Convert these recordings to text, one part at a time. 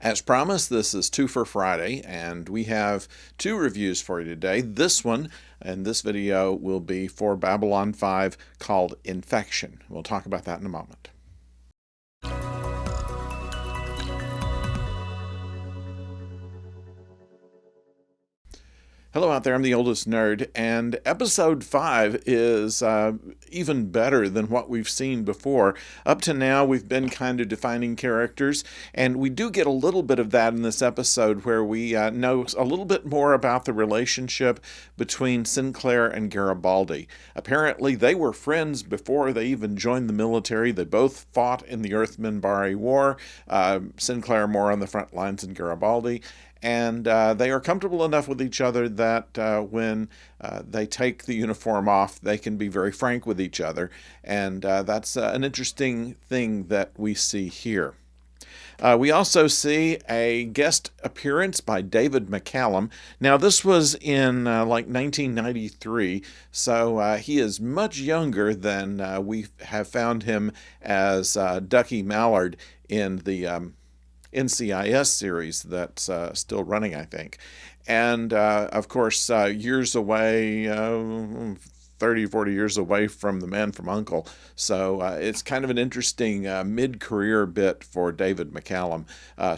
As promised, this is Two for Friday, and we have two reviews for you today. This one and this video will be for Babylon 5 called Infection. We'll talk about that in a moment. Hello out there, I'm the oldest nerd, and episode 5 is even better than what we've seen before. Up to now, we've been kind of defining characters, and we do get a little bit of that in this episode where we know a little bit more about the relationship between Sinclair and Garibaldi. Apparently, they were friends before they even joined the military. They both fought in the Earth-Minbari War, Sinclair more on the front lines than Garibaldi. And they are comfortable enough with each other that when they take the uniform off, they can be very frank with each other. And that's an interesting thing that we see here. We also see a guest appearance by David McCallum. Now, this was in like 1993, so he is much younger than we have found him as Ducky Mallard in the NCIS series that's still running, I think. And, of course, years away, 30, 40 years away from The Man from U.N.C.L.E. So it's kind of an interesting mid-career bit for David McCallum.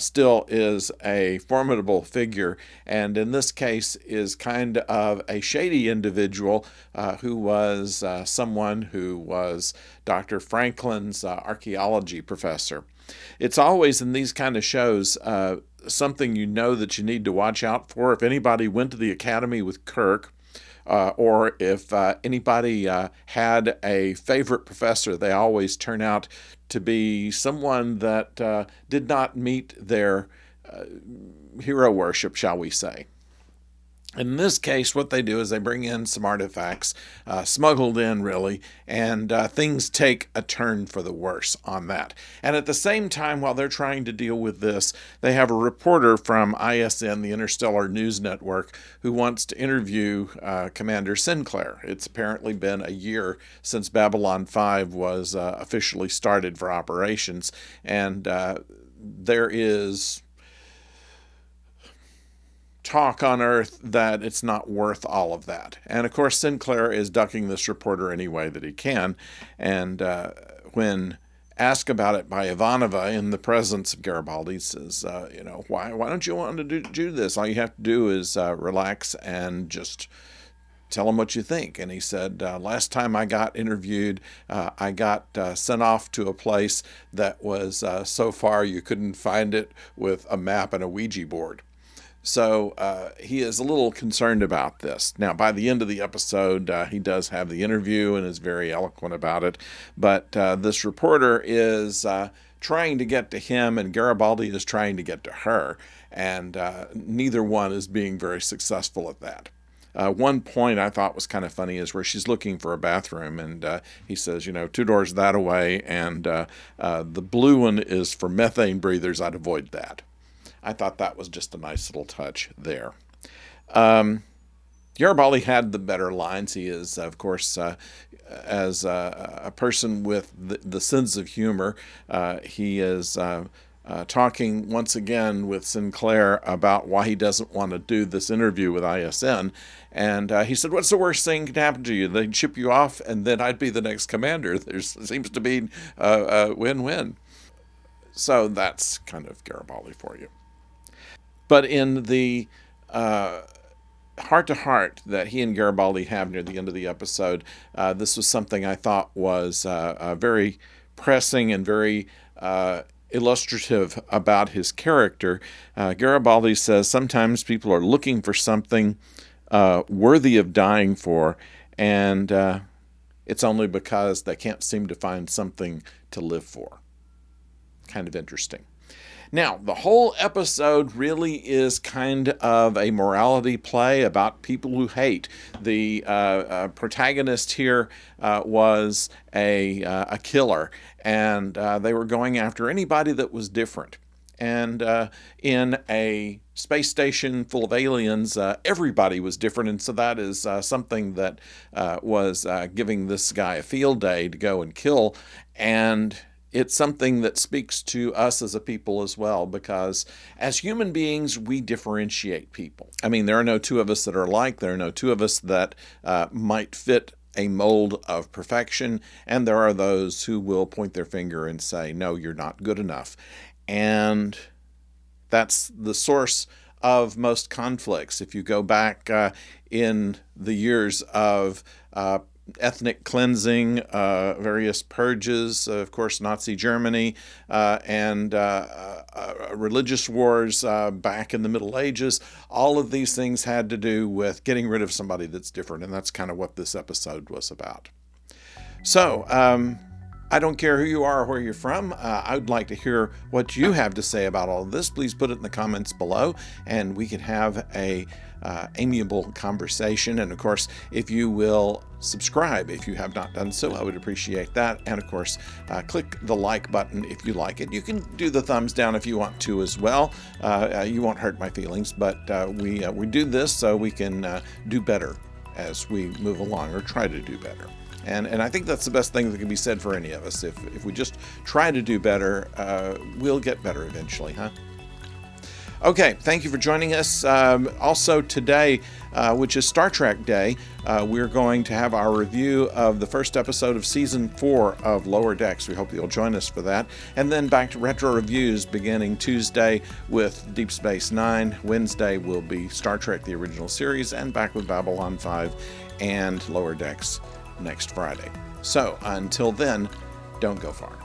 Still is a formidable figure, and in this case is kind of a shady individual who was someone who was Dr. Franklin's archaeology professor. It's always in these kind of shows something you know that you need to watch out for. If anybody went to the academy with Kirk, or if anybody had a favorite professor, they always turn out to be someone that did not meet their hero worship, shall we say. In this case, what they do is they bring in some artifacts, smuggled in really, and things take a turn for the worse on that. And at the same time, while they're trying to deal with this, they have a reporter from ISN, the Interstellar News Network, who wants to interview Commander Sinclair. It's apparently been a year since Babylon 5 was officially started for operations, and there is talk on Earth that it's not worth all of that. And of course, Sinclair is ducking this reporter any way that he can. And when asked about it by Ivanova in the presence of Garibaldi, says, why don't you want to do this? All you have to do is relax and just tell him what you think. And he said, last time I got interviewed, I got sent off to a place that was so far you couldn't find it with a map and a Ouija board. So he is a little concerned about this. Now, by the end of the episode, he does have the interview and is very eloquent about it. But this reporter is trying to get to him, and Garibaldi is trying to get to her. And neither one is being very successful at that. One point I thought was kind of funny is where she's looking for a bathroom, and he says, 2 doors that away, and the blue one is for methane breathers. I'd avoid that. I thought that was just a nice little touch there. Garibaldi had the better lines. He is, of course, as a person with the sense of humor, he is talking once again with Sinclair about why he doesn't want to do this interview with ISN. And he said, what's the worst thing can happen to you? They'd ship you off, and then I'd be the next commander. There seems to be a win-win. So that's kind of Garibaldi for you. But in the heart-to-heart that he and Garibaldi have near the end of the episode, this was something I thought was very pressing and very illustrative about his character. Garibaldi says sometimes people are looking for something worthy of dying for, and it's only because they can't seem to find something to live for. Kind of interesting. Now, the whole episode really is kind of a morality play about people who hate. The protagonist here was a killer, and they were going after anybody that was different. And in a space station full of aliens, everybody was different, and so that is something that was giving this guy a field day to go and kill. And it's something that speaks to us as a people as well, because as human beings, we differentiate people. I mean, there are no two of us that are alike. There are no two of us that might fit a mold of perfection, and there are those who will point their finger and say, no, you're not good enough. And that's the source of most conflicts. If you go back in the years of ethnic cleansing, various purges, of course, Nazi Germany, and religious wars back in the Middle Ages, all of these things had to do with getting rid of somebody that's different, and that's kind of what this episode was about. So, I don't care who you are or where you're from. I would like to hear what you have to say about all of this. Please put it in the comments below, and we can have a amiable conversation. And of course, if you will subscribe if you have not done so, I would appreciate that. And of course, click the like button if you like it. You can do the thumbs down if you want to as well. You won't hurt my feelings, but we do this so we can do better as we move along, or try to do better. And I think that's the best thing that can be said for any of us. If we just try to do better, we'll get better eventually, huh? Okay, thank you for joining us. Also today, which is Star Trek Day, we're going to have our review of the first episode of Season 4 of Lower Decks. We hope you'll join us for that. And then back to retro reviews beginning Tuesday with Deep Space Nine. Wednesday will be Star Trek, the original series, and back with Babylon 5 and Lower Decks next Friday. So until then, don't go far.